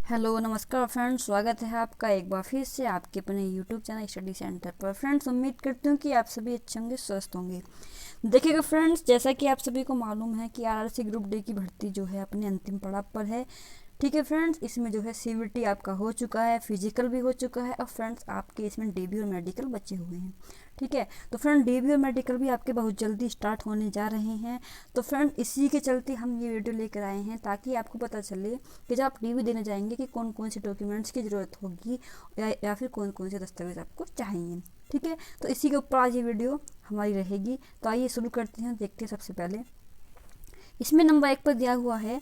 Hello नमस्कार friends, स्वागत है आपका एक बार फिर से आपके अपने यूट्यूब चैनल स्टडी सेंटर पर। फ्रेंड्स, उम्मीद करती हूँ कि आप सभी अच्छे होंगे, स्वस्थ होंगे। देखिएगा फ्रेंड्स, जैसा कि आप सभी को मालूम है कि आरआरसी ग्रुप डी की भर्ती जो है अपने अंतिम पड़ाव पर है। ठीक है फ्रेंड्स, इसमें जो है सीवीटी आपका हो चुका है, फिजिकल भी हो चुका है और फ्रेंड्स आपके इसमें डीबी और मेडिकल बचे हुए हैं। ठीक है, तो फ्रेंड डीबी और मेडिकल भी आपके बहुत जल्दी स्टार्ट होने जा रहे हैं। तो फ्रेंड इसी के चलते हम ये वीडियो लेकर आए हैं ताकि आपको पता चले कि जब आप डीबी देने जाएंगे कि कौन कौन से डॉक्यूमेंट्स की ज़रूरत होगी या फिर कौन कौन से दस्तावेज आपको चाहिए। ठीक है, तो इसी के ऊपर आज ये वीडियो हमारी रहेगी। तो आइए शुरू करते हैं। देखते हैं सबसे पहले इसमें नंबर 1 पर दिया हुआ है,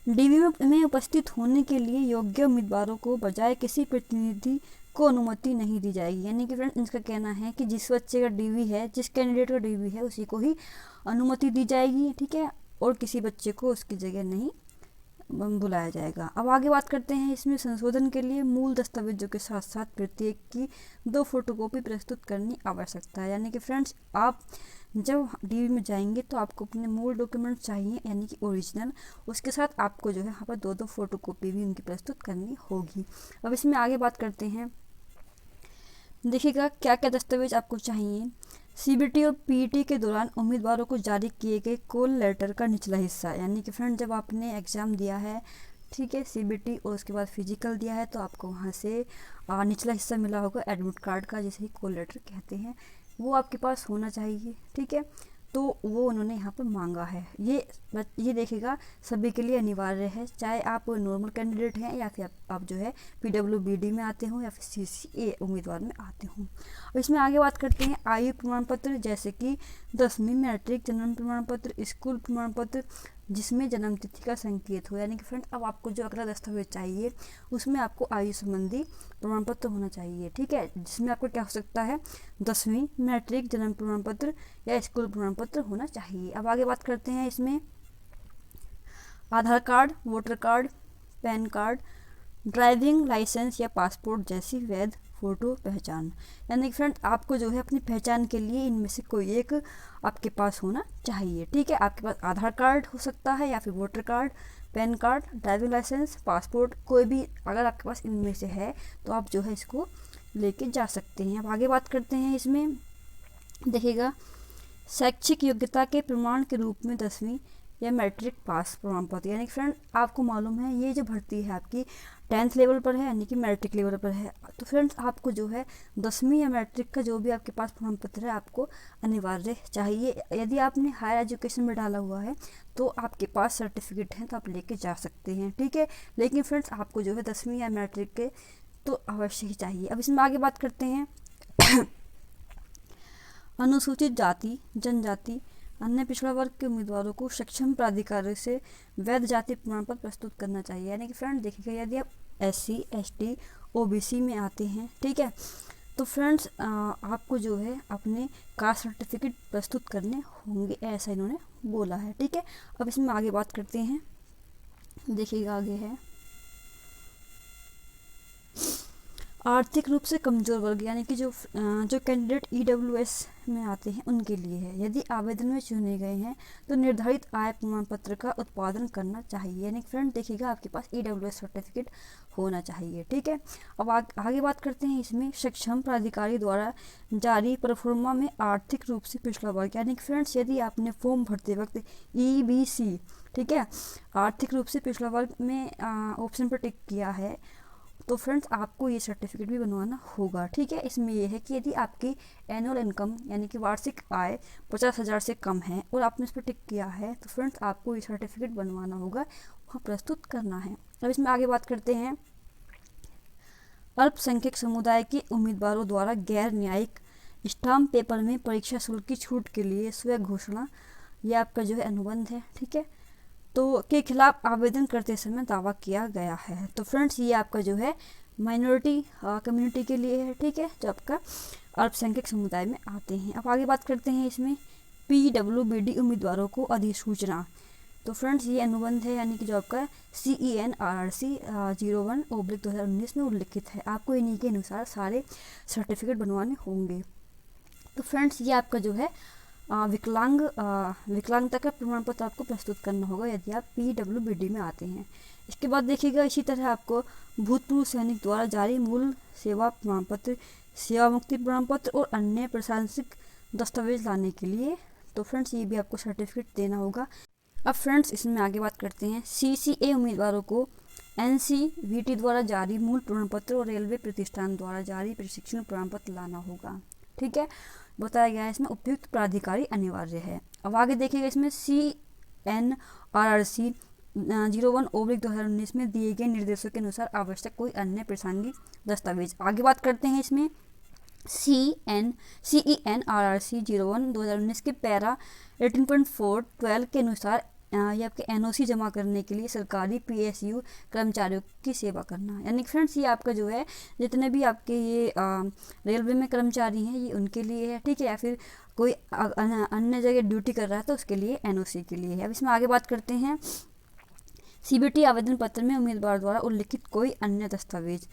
डीबी में उपस्थित होने के लिए योग्य उम्मीदवारों को बजाय किसी प्रतिनिधि को अनुमति नहीं दी जाएगी। यानी कि फ्रेंड इनका कहना है कि जिस बच्चे का डीबी है, जिस कैंडिडेट का डीबी है, उसी को ही अनुमति दी जाएगी। ठीक है, और किसी बच्चे को उसकी जगह नहीं बुलाया जाएगा। अब आगे बात करते हैं। इसमें संशोधन के लिए मूल दस्तावेजों के साथ साथ प्रत्येक की 2 फोटोकॉपी प्रस्तुत करनी आवश्यकता है। यानी कि फ्रेंड्स आप जब डीबी में जाएंगे तो आपको अपने मूल डॉक्यूमेंट चाहिए, यानी कि ओरिजिनल। उसके साथ आपको जो है यहाँ पर 2 फोटोकॉपी भी उनकी प्रस्तुत करनी होगी। अब इसमें आगे बात करते हैं। देखिएगा क्या क्या दस्तावेज आपको चाहिए। सीबीटी और पीईटी के दौरान उम्मीदवारों को जारी किए गए कॉल लेटर का निचला हिस्सा, यानी कि फ्रेंड जब आपने एग्ज़ाम दिया है, ठीक है, सीबीटी और उसके बाद फिजिकल दिया है, तो आपको वहाँ से निचला हिस्सा मिला होगा एडमिट कार्ड का, जिसे कॉल लेटर कहते हैं, वो आपके पास होना चाहिए। ठीक है, तो वो उन्होंने यहाँ पर मांगा है। ये देखिएगा सभी के लिए अनिवार्य है, चाहे आप नॉर्मल कैंडिडेट हैं या फिर आप जो है पीडब्ल्यूबीडी में आते हो या फिर सीसीए उम्मीदवार में आते हो। और इसमें आगे बात करते हैं आयु प्रमाण पत्र, जैसे कि 10वीं मैट्रिक, जन्म प्रमाण पत्र, स्कूल प्रमाण पत्र जिसमें जन्म तिथि का संकेत हो। यानी कि फ्रेंड अब आपको जो अगला दस्तावेज चाहिए उसमें आपको आयु संबंधी प्रमाण पत्र होना चाहिए। ठीक है, जिसमें आपको क्या हो सकता है, 10वीं मैट्रिक, जन्म प्रमाण पत्र या स्कूल प्रमाण पत्र होना चाहिए। अब आगे बात करते हैं। इसमें Aadhaar card, voter card, PAN card, driving licence या पासपोर्ट जैसी वैध फ़ोटो पहचान। यानी कि फ्रेंड आपको जो है अपनी पहचान के लिए इनमें से कोई एक आपके पास होना चाहिए। ठीक है, आपके पास आधार कार्ड हो सकता है या फिर voter card, PAN card, driving licence, passport, कोई भी अगर आपके पास इनमें से है तो आप जो है इसको लेके जा सकते हैं। अब आगे बात करते हैं। इसमें देखिएगा शैक्षिक योग्यता के प्रमाण के रूप में 10वीं या मैट्रिक पास प्रमाण पत्र। यानी कि फ्रेंड आपको मालूम है ये जो भर्ती है आपकी 10th लेवल पर है, यानी कि मैट्रिक लेवल पर है। तो फ्रेंड्स आपको जो है 10वीं या मैट्रिक का जो भी आपके पास प्रमाण पत्र है आपको अनिवार्य चाहिए। यदि आपने हायर एजुकेशन में डाला हुआ है तो आपके पास सर्टिफिकेट है तो आप लेके जा सकते हैं। ठीक है, लेकिन फ्रेंड्स आपको जो है 10वीं या मैट्रिक के तो अवश्य ही चाहिए। अब इसमें आगे बात करते हैं। अनुसूचित जाति, जनजाति, अन्य पिछड़ा वर्ग के उम्मीदवारों को सक्षम प्राधिकारी से वैध जाति प्रमाण पत्र प्रस्तुत करना चाहिए। यानी कि फ्रेंड देखिएगा यदि आप SC, ST, OBC में आते हैं, ठीक है, तो फ्रेंड्स आपको जो है अपने कास्ट सर्टिफिकेट प्रस्तुत करने होंगे, ऐसा इन्होंने बोला है। ठीक है, अब इसमें आगे बात करते हैं। देखिएगा आगे है आर्थिक रूप से कमजोर वर्ग, यानी कि जो कैंडिडेट EWS में आते हैं उनके लिए है। यदि आवेदन में चुने गए हैं तो निर्धारित आय प्रमाण पत्र का उत्पादन करना चाहिए। यानी फ्रेंड देखिएगा आपके पास EWS सर्टिफिकेट होना चाहिए। ठीक है, अब आगे बात करते हैं। इसमें सक्षम प्राधिकारी द्वारा जारी प्रोफार्मा में आर्थिक रूप से पिछड़ा वर्ग, यानी कि फ्रेंड्स यदि आपने फॉर्म भरते वक्त EBC, ठीक है, आर्थिक रूप से पिछड़ा वर्ग में ऑप्शन पर टिक किया है तो फ्रेंड्स आपको ये सर्टिफिकेट भी बनवाना होगा। ठीक है, इसमें यह है कि यदि आपकी एनुअल इनकम यानी कि वार्षिक आय 50,000 से कम है और आपने इस पर टिक किया है तो फ्रेंड्स आपको ये सर्टिफिकेट बनवाना होगा, वहाँ प्रस्तुत करना है। अब इसमें आगे बात करते हैं। अल्पसंख्यक समुदाय के उम्मीदवारों द्वारा गैर न्यायिक स्टाम्प पेपर में परीक्षा शुल्क की छूट के लिए स्व घोषणा, यह आपका जो है अनुबंध है। ठीक है, तो के खिलाफ आवेदन करते समय दावा किया गया है। तो फ्रेंड्स ये आपका जो है माइनॉरिटी कम्युनिटी के लिए है। ठीक है, जो आपका अल्पसंख्यक समुदाय में आते हैं। अब आगे बात करते हैं। इसमें PWBD उम्मीदवारों को अधिसूचना, तो फ्रेंड्स ये अनुबंध है, यानी कि जो आपका CEN-RRC 01/2019 में उल्लिखित है। आपको इन्हीं के अनुसार सारे सर्टिफिकेट बनवाने होंगे। तो फ्रेंड्स ये आपका जो है विकलांगता का प्रमाण पत्र आपको प्रस्तुत करना होगा यदि आप PWBD में आते हैं। इसके बाद देखिएगा इसी तरह आपको भूतपूर्व सैनिक द्वारा जारी मूल सेवा प्रमाण पत्र, सेवा मुक्ति प्रमाण पत्र और अन्य प्रशासनिक दस्तावेज लाने के लिए, तो फ्रेंड्स ये भी आपको सर्टिफिकेट देना होगा। अब फ्रेंड्स इसमें आगे बात करते हैं। CCA उम्मीदवारों को NCVT द्वारा जारी मूल प्रमाण पत्र और रेलवे प्रतिष्ठान द्वारा जारी प्रशिक्षण प्रमाण पत्र लाना होगा। ठीक है, बताया गया है इसमें उपयुक्त प्राधिकारी अनिवार्य है। अब आगे देखिएगा इसमें CNRRC 01/2019 में दिए गए निर्देशों के अनुसार आवश्यक कोई अन्य प्रासंगिक दस्तावेज। आगे बात करते हैं इसमें CENRRC 01/2019 के पैरा 18.4.12 के अनुसार ये आपके NOC जमा करने के लिए सरकारी PSU कर्मचारियों की सेवा करना। यानी फ्रेंड्स ये आपका जो है जितने भी आपके ये रेलवे में कर्मचारी हैं ये उनके लिए है। ठीक है, या फिर कोई अन्य जगह ड्यूटी कर रहा है तो उसके लिए NOC के लिए है। अब इसमें आगे बात करते हैं CBT आवेदन पत्र में उम्मीदवार द्वारा उल्लिखित कोई अन्य दस्तावेज।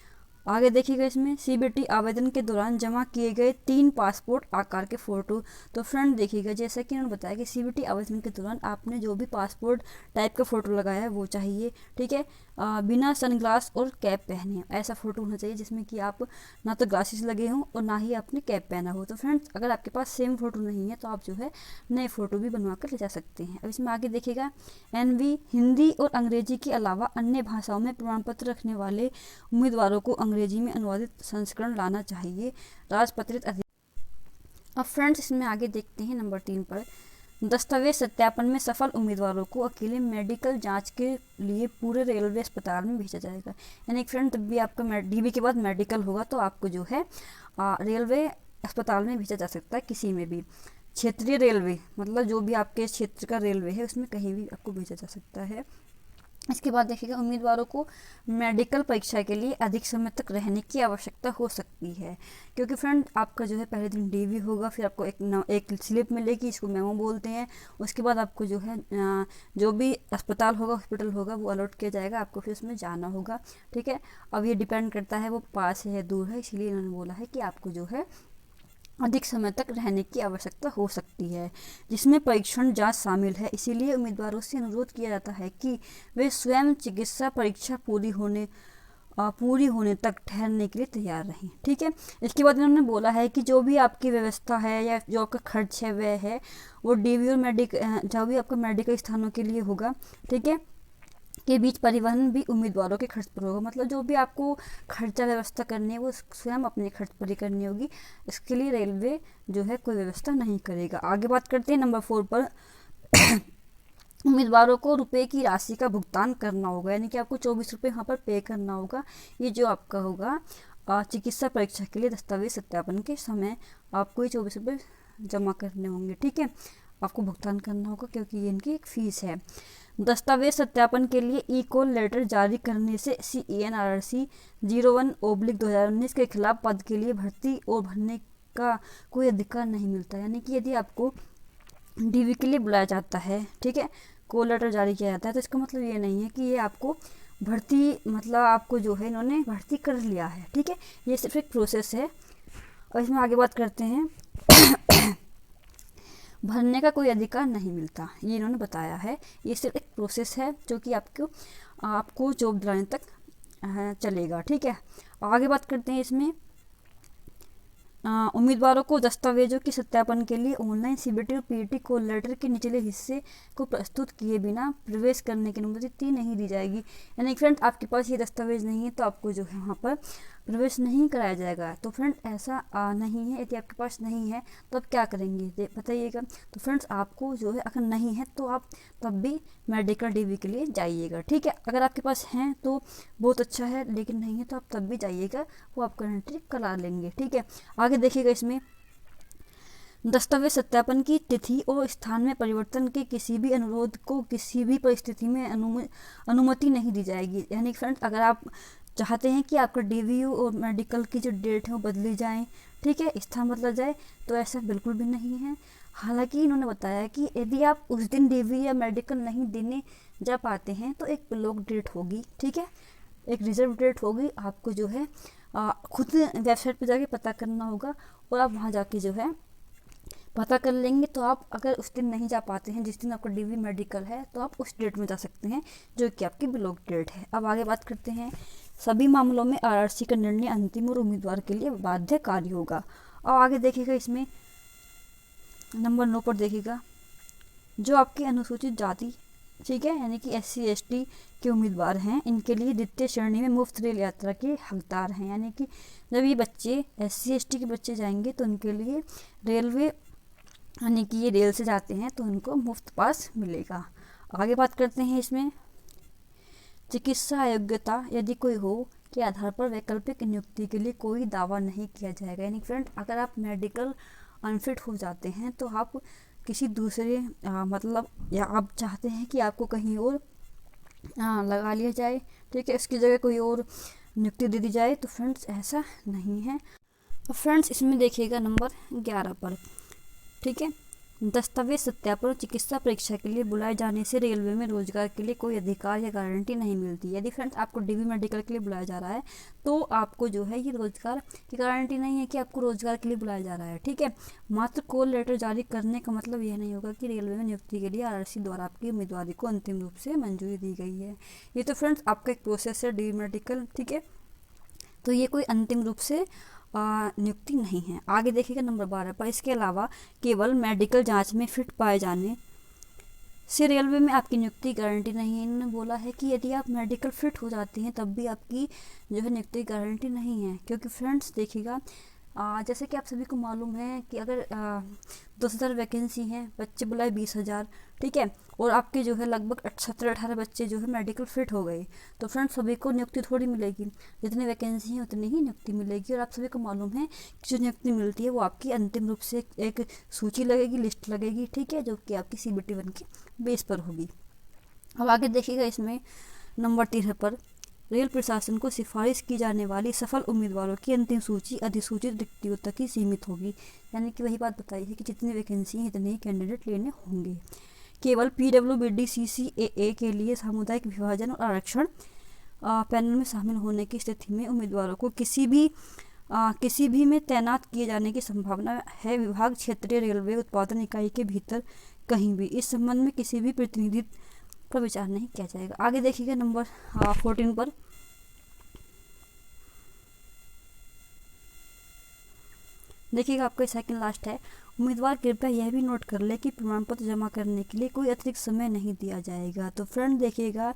आगे देखिएगा इसमें CBT आवेदन के दौरान जमा किए गए 3 पासपोर्ट आकार के फ़ोटो। तो फ्रेंड देखिएगा जैसा कि उन्होंने बताया कि CBT आवेदन के दौरान आपने जो भी पासपोर्ट टाइप का फ़ोटो लगाया है वो चाहिए। ठीक है, बिना सनग्लास और कैप पहने ऐसा फ़ोटो होना चाहिए जिसमें कि आप ना तो ग्लासेस लगे हों और ना ही आपने कैप पहना हो। तो फ्रेंड्स अगर आपके पास सेम फ़ोटो नहीं है तो आप जो है नए फ़ोटो भी बनवा कर ले जा सकते हैं। अब इसमें आगे देखिएगा NV हिंदी और अंग्रेजी के अलावा अन्य भाषाओं में प्रमाण पत्र रखने वाले उम्मीदवारों को अंग्रेजी में अनुवादित संस्करण लाना चाहिए। राजपत्रित अब फ्रेंड्स इसमें आगे देखते हैं नंबर 3 पर दस्तावेज सत्यापन में सफल उम्मीदवारों को अकेले मेडिकल जांच के लिए पूरे रेलवे अस्पताल में भेजा जाएगा। यानी फ्रेंड तब भी आपका DB के बाद मेडिकल होगा तो आपको जो है रेलवे अस्पताल में भेजा जा सकता है, किसी में भी क्षेत्रीय रेलवे मतलब जो भी आपके क्षेत्र का रेलवे है उसमें कहीं भी आपको भेजा जा सकता है। इसके बाद देखिएगा उम्मीदवारों को मेडिकल परीक्षा के लिए अधिक समय तक रहने की आवश्यकता हो सकती है, क्योंकि फ्रेंड आपका जो है पहले दिन DV होगा, फिर आपको एक स्लिप मिलेगी, इसको मेमो बोलते हैं। उसके बाद आपको जो है जो भी अस्पताल होगा हॉस्पिटल होगा वो अलॉट किया जाएगा, आपको फिर उसमें जाना होगा। ठीक है, अब ये डिपेंड करता है वो पास है दूर है, इसीलिए इन्होंने बोला है कि आपको जो है अधिक समय तक रहने की आवश्यकता हो सकती है, जिसमें परीक्षण जांच शामिल है। इसीलिए उम्मीदवारों से अनुरोध किया जाता है कि वे स्वयं चिकित्सा परीक्षा पूरी होने तक ठहरने के लिए तैयार रहें। ठीक है, इसके बाद इन्होंने बोला है कि जो भी आपकी व्यवस्था है या जो आपका खर्च है वह है वो DV और जो भी आपका मेडिकल स्थानों के लिए होगा, ठीक है, के बीच परिवहन भी उम्मीदवारों के खर्च पर होगा। मतलब जो भी आपको खर्चा व्यवस्था करनी है वो स्वयं अपने खर्च पर ही करनी होगी, इसके लिए रेलवे जो है कोई व्यवस्था नहीं करेगा। आगे बात करते हैं नंबर 4 पर उम्मीदवारों को रुपए की राशि का भुगतान करना होगा, यानी कि आपको 24 रुपये यहाँ पर पे करना होगा। ये जो आपका होगा चिकित्सा परीक्षा के लिए दस्तावेज सत्यापन के समय आपको ये 24 रुपये जमा करने होंगे। ठीक है, आपको भुगतान करना होगा क्योंकि ये इनकी एक फ़ीस है। दस्तावेज सत्यापन के लिए ई-कॉल लेटर जारी करने से CENRRC 01/2019 के खिलाफ पद के लिए भर्ती और भरने का कोई अधिकार नहीं मिलता। यानी कि यदि आपको DV के लिए बुलाया जाता है, ठीक है, कॉल लेटर जारी किया जाता है, तो इसका मतलब ये नहीं है कि ये आपको भर्ती मतलब आपको जो है इन्होंने भर्ती कर लिया है। ठीक है, ये सिर्फ एक प्रोसेस है। और इसमें आगे बात करते हैं भरने का कोई अधिकार नहीं मिलता, ये इन्होंने बताया है। ये सिर्फ एक प्रोसेस है जो कि आपको जॉब दिलाने तक चलेगा। ठीक है, आगे बात करते हैं इसमें उम्मीदवारों को दस्तावेजों के सत्यापन के लिए ऑनलाइन CBT और PET कॉल लेटर के निचले हिस्से को प्रस्तुत किए बिना प्रवेश करने की अनुमति नहीं दी जाएगी। यानी फ्रेंड आपके पास ये दस्तावेज नहीं है तो आपको जो है वहाँ पर प्रवेश नहीं कराया जाएगा। तो फ्रेंड ऐसा नहीं है, यदि आपके पास नहीं है तो आप क्या करेंगे बताइएगा। तो फ्रेंड्स आपको जो है अगर नहीं है तो आप तब भी मेडिकल DV के लिए जाइएगा। ठीक है, अगर आपके पास हैं तो बहुत अच्छा है, लेकिन नहीं है तो आप तब भी जाइएगा, वो आपका एंट्री करा लेंगे। ठीक है, आगे देखिएगा इसमें दस्तावेज सत्यापन की तिथि और स्थान में परिवर्तन के किसी भी अनुरोध को किसी भी परिस्थिति में अनुमति नहीं दी जाएगी। यानी फ्रेंड्स अगर आप चाहते हैं कि आपका DVU और मेडिकल की जो डेट है वो बदली जाए, ठीक है, स्थान बदला जाए, तो ऐसा बिल्कुल भी नहीं है। हालांकि इन्होंने बताया कि यदि आप उस दिन DV या मेडिकल नहीं देने जा पाते हैं तो एक ब्लॉक डेट होगी। ठीक है, एक रिजर्व डेट होगी, आपको जो है खुद वेबसाइट पर जाके पता करना होगा और आप वहाँ जाके जो है पता कर लेंगे। तो आप अगर उस दिन नहीं जा पाते हैं जिस दिन आपका डीवी मेडिकल है, तो आप उस डेट में जा सकते हैं जो कि आपकी ब्लॉक डेट है। अब आगे बात करते हैं, सभी मामलों में आरआरसी का निर्णय अंतिम और उम्मीदवार के लिए बाध्यकारी होगा। और आगे देखिएगा, इसमें नंबर 9 पर देखिएगा, जो आपके अनुसूचित जाति, ठीक है, यानी कि SC ST के उम्मीदवार हैं, इनके लिए द्वितीय श्रेणी में मुफ्त रेल यात्रा के हकदार हैं। यानी कि जब ये बच्चे SC ST के बच्चे जाएंगे तो उनके लिए रेलवे, यानी कि ये रेल से जाते हैं तो उनको मुफ्त पास मिलेगा। आगे बात करते हैं, इसमें चिकित्सा अयोग्यता यदि कोई हो के आधार पर वैकल्पिक नियुक्ति के लिए कोई दावा नहीं किया जाएगा। यानी फ्रेंड, अगर आप मेडिकल अनफिट हो जाते हैं तो आप किसी दूसरे मतलब, या आप चाहते हैं कि आपको कहीं और लगा लिया जाए, ठीक है, इसकी जगह कोई और नियुक्ति दे दी जाए, तो फ्रेंड्स ऐसा नहीं है। तो फ्रेंड्स इसमें देखिएगा नंबर 11 पर, ठीक है, दस्तावेज सत्यापन चिकित्सा परीक्षा के लिए बुलाए जाने से रेलवे में रोजगार के लिए कोई अधिकार या गारंटी नहीं मिलती। यदि फ्रेंड्स आपको डीवी मेडिकल के लिए बुलाया जा रहा है तो आपको जो है ये रोजगार की गारंटी नहीं है कि आपको रोजगार के लिए बुलाया जा रहा है, ठीक है। मात्र कॉल लेटर जारी करने का मतलब यह नहीं होगा कि रेलवे में नियुक्ति के लिए आरआरसी द्वारा आपकी उम्मीदवारी को अंतिम रूप से मंजूरी दी गई है। ये तो फ्रेंड्स आपका एक प्रोसेस है डीवी मेडिकल, ठीक है, तो ये कोई अंतिम रूप से नियुक्ति नहीं है। आगे देखिएगा नंबर 12 पर, इसके अलावा केवल मेडिकल जांच में फिट पाए जाने से रेलवे में आपकी नियुक्ति गारंटी नहीं है। इन्होंने बोला है कि यदि आप मेडिकल फिट हो जाती हैं तब भी आपकी जो है नियुक्ति गारंटी नहीं है, क्योंकि फ्रेंड्स देखिएगा, जैसे कि आप सभी को मालूम है कि अगर 10,000 वैकेंसी हैं, बच्चे बुलाए 20,000, ठीक है, और आपके जो है लगभग 17-18 बच्चे जो है मेडिकल फिट हो गए, तो फ्रेंड्स सभी को नियुक्ति थोड़ी मिलेगी। जितनी वैकेंसी है उतनी ही नियुक्ति मिलेगी। और आप सभी को मालूम है कि जो नियुक्ति मिलती है वो आपकी अंतिम रूप से एक सूची लगेगी, लिस्ट लगेगी, ठीक है, जो कि आपकी CBT 1 के बेस पर होगी। अब आगे देखिएगा, इसमें नंबर 13 पर, रेल प्रशासन को सिफारिश की जाने वाली सफल उम्मीदवारों की अंतिम सूची अधिसूचित रिक्तियों तक ही सीमित होगी। यानी कि वही बात बताई है कि जितनी वैकेंसी है इतने ही कैंडिडेट लेने होंगे। केवल PWBD CCAA के लिए सामुदायिक विभाजन और आरक्षण पैनल में शामिल होने की स्थिति में उम्मीदवारों को किसी भी में तैनात किए जाने की संभावना है। विभाग क्षेत्रीय रेलवे उत्पादन इकाई के भीतर कहीं भी इस संबंध में किसी भी प्रतिनिधित्व पर विचार नहीं किया जाएगा। आगे देखिएगा नंबर 14 पर, देखिएगा आपका सेकंड लास्ट है, उम्मीदवार कृपया यह भी नोट कर ले कि प्रमाण पत्र जमा करने के लिए कोई अतिरिक्त समय नहीं दिया जाएगा। तो फ्रेंड देखिएगा,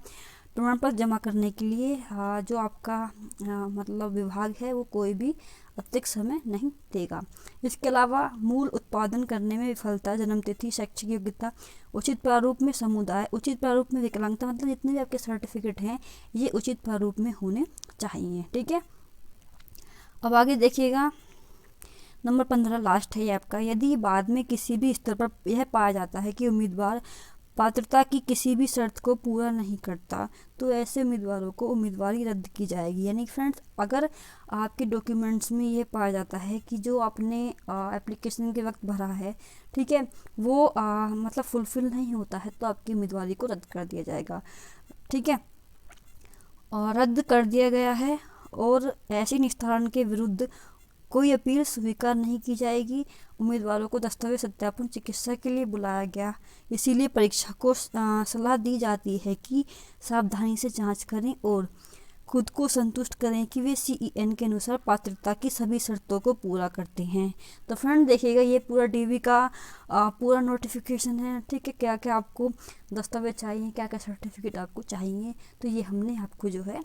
प्रमाण पत्र जमा करने के लिए जो आपका मतलब विभाग है वो कोई भी अतिरिक्त समय नहीं देगा। इसके अलावा मूल उत्पादन करने में विफलता, जन्मतिथि, शैक्षिक योग्यता, उचित प्रारूप में समुदाय, उचित प्रारूप में विकलांगता, मतलब जितने भी आपके सर्टिफिकेट हैं ये उचित प्रारूप में होने चाहिए, ठीक है। अब आगे देखिएगा नंबर 15 लास्ट है ये आपका, यदि बाद में किसी भी स्तर पर यह पाया जाता है कि उम्मीदवार पात्रता की किसी भी शर्त को पूरा नहीं करता तो ऐसे उम्मीदवारों को उम्मीदवारी रद्द की जाएगी। यानी फ्रेंड्स, अगर आपके डॉक्यूमेंट्स में ये पाया जाता है कि जो आपने एप्लीकेशन के वक्त भरा है, ठीक है, वो मतलब फुलफिल नहीं होता है तो आपकी उम्मीदवारी को रद्द कर दिया जाएगा, ठीक है, और रद्द कर दिया गया है। और ऐसे निस्तारण के विरुद्ध कोई अपील स्वीकार नहीं की जाएगी। उम्मीदवारों को दस्तावेज सत्यापन चिकित्सा के लिए बुलाया गया, इसीलिए परीक्षा को सलाह दी जाती है कि सावधानी से जांच करें और खुद को संतुष्ट करें कि वे CEN के अनुसार पात्रता की सभी शर्तों को पूरा करते हैं। तो फ्रेंड देखिएगा, ये पूरा DV का पूरा नोटिफिकेशन है, ठीक है, क्या क्या आपको दस्तावेज चाहिए, क्या क्या सर्टिफिकेट आपको चाहिए, तो ये हमने आपको जो है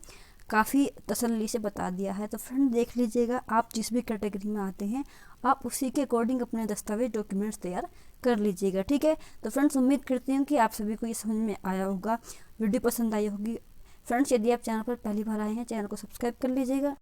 काफ़ी तसल्ली से बता दिया है। तो फ्रेंड देख लीजिएगा, आप जिस भी कैटेगरी में आते हैं आप उसी के अकॉर्डिंग अपने दस्तावेज डॉक्यूमेंट्स तैयार कर लीजिएगा, ठीक है। तो फ्रेंड्स उम्मीद करती हूँ कि आप सभी को ये समझ में आया होगा, वीडियो पसंद आई होगी। फ्रेंड्स यदि आप चैनल पर पहली बार आए हैं, चैनल को सब्सक्राइब कर लीजिएगा।